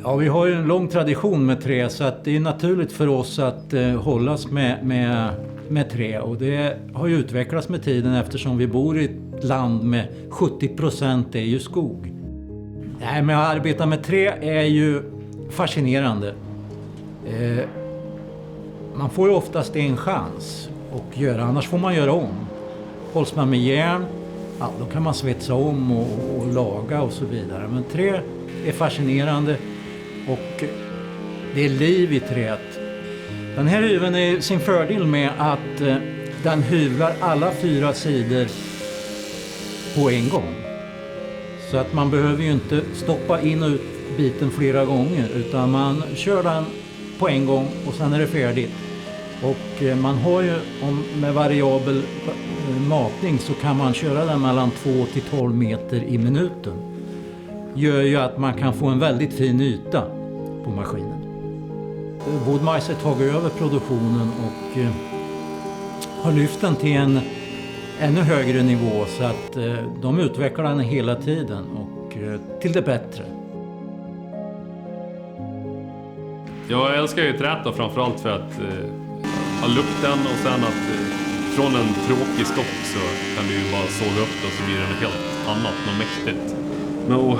Ja, vi har ju en lång tradition med trä så att det är naturligt för oss att hållas med trä. Och det har ju utvecklats med tiden eftersom vi bor i ett land med 70% är ju skog. Nej, men att arbeta med trä är ju fascinerande. Man får ju oftast en chans att göra, annars får man göra om. Hålls man med järn, ja, då kan man svetsa om och laga och så vidare. Men trä är fascinerande och det är liv i träet. Den här hyveln är sin fördel med att den hyvlar alla 4 sidor på en gång. Så att man behöver ju inte stoppa in och ut biten flera gånger utan man kör den på en gång och sen är det färdigt. Och man har ju med variabel matning så kan man köra den mellan 2 till 12 meter i minuten. Gör ju att man kan få en väldigt fin yta på maskinen. Wood-Mizer har tagit över produktionen och har lyft den till en ännu högre nivå så att de utvecklar den hela tiden och till det bättre. Jag älskar ju träet då, framförallt för att ha lukten och sen att från en tråkig stock så kan du ju bara såga upp det och så blir det något helt annat, något mäktigt. Men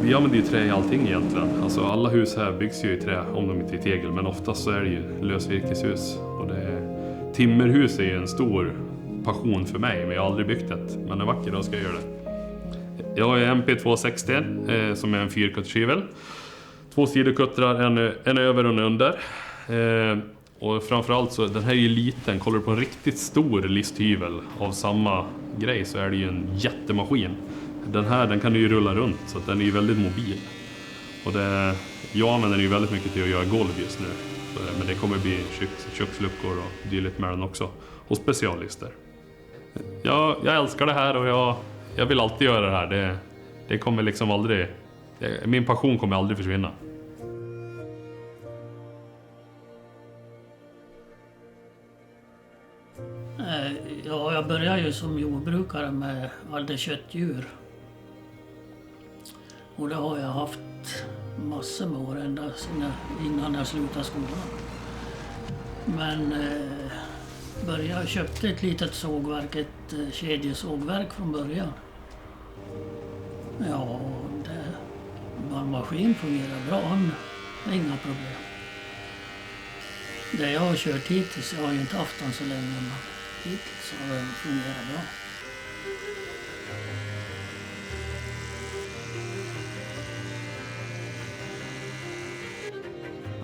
vi använder ju trä i allting egentligen. Alltså alla hus här byggs ju i trä om de inte är tegel, men oftast så är det ju lösvirkeshus. Och timmerhus är ju en stor passion för mig, men jag har aldrig byggt ett. Men en vacker dag ska jag göra det. Jag har MP260 som är en 4-kuttskivel. 2 sidokuttrar, en över och en under. Och framförallt så, den här är ju liten. Kollar du på en riktigt stor listhyvel av samma grej så är det ju en jättemaskin. Den kan du ju rulla runt så att den är ju väldigt mobil. Och jag använder den ju väldigt mycket till att göra golv just nu. Men det kommer bli köksluckor och dylikt med den också. Och speciallister. Jag älskar det här och jag vill alltid göra det här. Det kommer liksom aldrig... Min passion kommer aldrig försvinna. Ja, jag började ju som jordbrukare med alla köttdjur. Och det har jag haft massor med år ända innan jag slutade skolan. Men jag köpte ett litet sågverk, ett kedjesågverk från början. Ja, vår maskin fungerar bra, inga problem. Det jag har kört hittills, jag har ju inte haft den så länge, men hittills har det fungerat bra.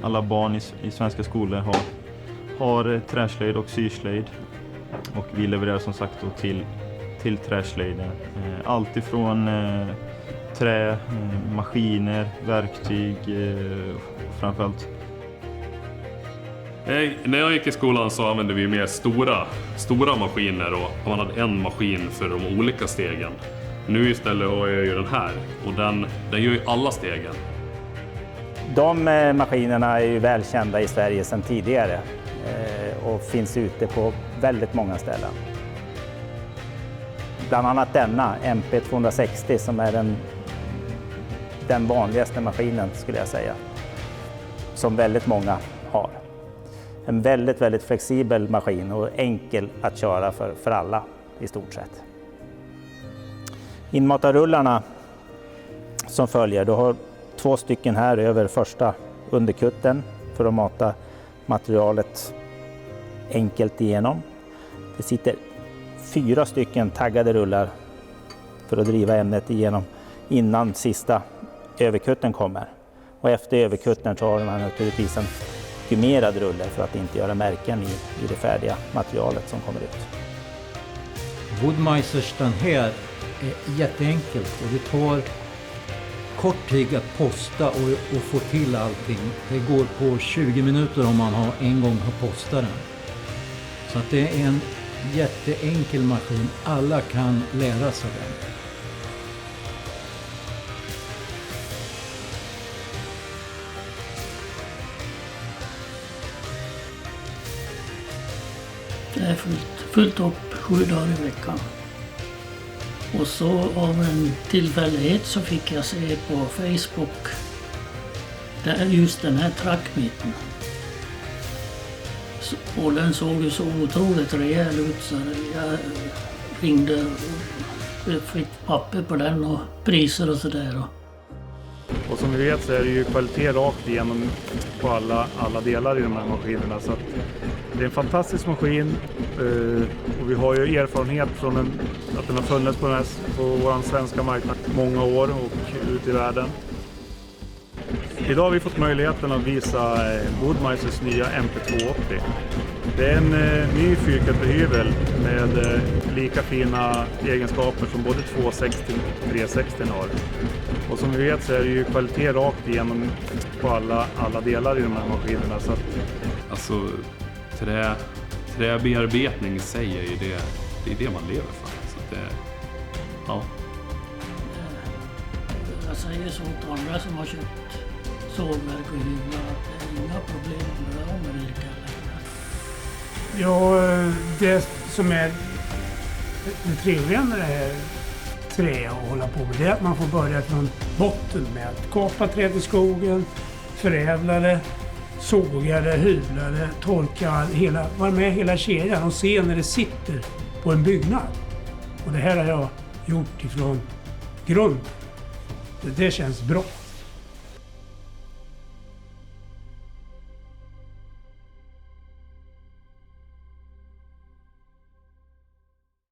Alla barn i svenska skolor har träslöjd och syslöjd. Och vi levererar som sagt då till träslöjden. Allt ifrån trä, maskiner, verktyg framförallt. När jag gick i skolan så använde vi mer stora maskiner och man hade en maskin för de olika stegen. Nu istället har jag ju den här och den gör ju alla stegen. De maskinerna är ju välkända i Sverige sedan tidigare och finns ute på väldigt många ställen. Bland annat denna MP260 som är den vanligaste maskinen skulle jag säga. Som väldigt många har. En väldigt, väldigt flexibel maskin och enkel att köra för alla i stort sett. Inmatarrullarna som följer, du har 2 stycken här över första underkutten för att mata materialet enkelt igenom. Det sitter 4 stycken taggade rullar för att driva ämnet igenom innan sista överkutten kommer. Och efter överkutten så har man naturligtvis en gummerad rulle för att inte göra märken i det färdiga materialet som kommer ut. Wood-Mizers den här är jätteenkelt och det tar kort tid att posta och få till allting. Det går på 20 minuter om man en gång har postat den. Så att det är en jätteenkel maskin. Alla kan lära sig den. Det är fullt upp 7 dagar i veckan. Och så av en tillfällighet så fick jag se på Facebook Det är just den här trackbiten. Och den såg ju så otroligt rejäl ut så jag ringde och fick papper på den och priser och sådär. Och som vi vet så är det ju kvalitet rakt igenom på alla delar i de här maskinerna. Så att det är en fantastisk maskin och vi har ju erfarenhet från att den har funnits på vår svenska marknad många år och ut i världen. Idag har vi fått möjligheten att visa Wood-Meisters nya MP280. Det är en ny fyrkantig-hyvel med lika fina egenskaper som både 260 och 360 har. Och som vi vet så är det ju kvalitet rakt igenom på alla delar i de här maskinerna. Så att... Alltså, träbearbetning i sig är ju det är det man lever för. Så att det, ja. Jag säger så till andra som har köpt sågverk och hyvlar att det är inga problem med virke. Ja, det som är det trevliga med det här trä och hålla på med det är att man får börja från botten med att kapa träd i skogen, förädla det, såga det, hyvla det, torka, vara med hela kedjan och se när det sitter på en byggnad. Och det här har jag gjort ifrån grund. Det känns bra.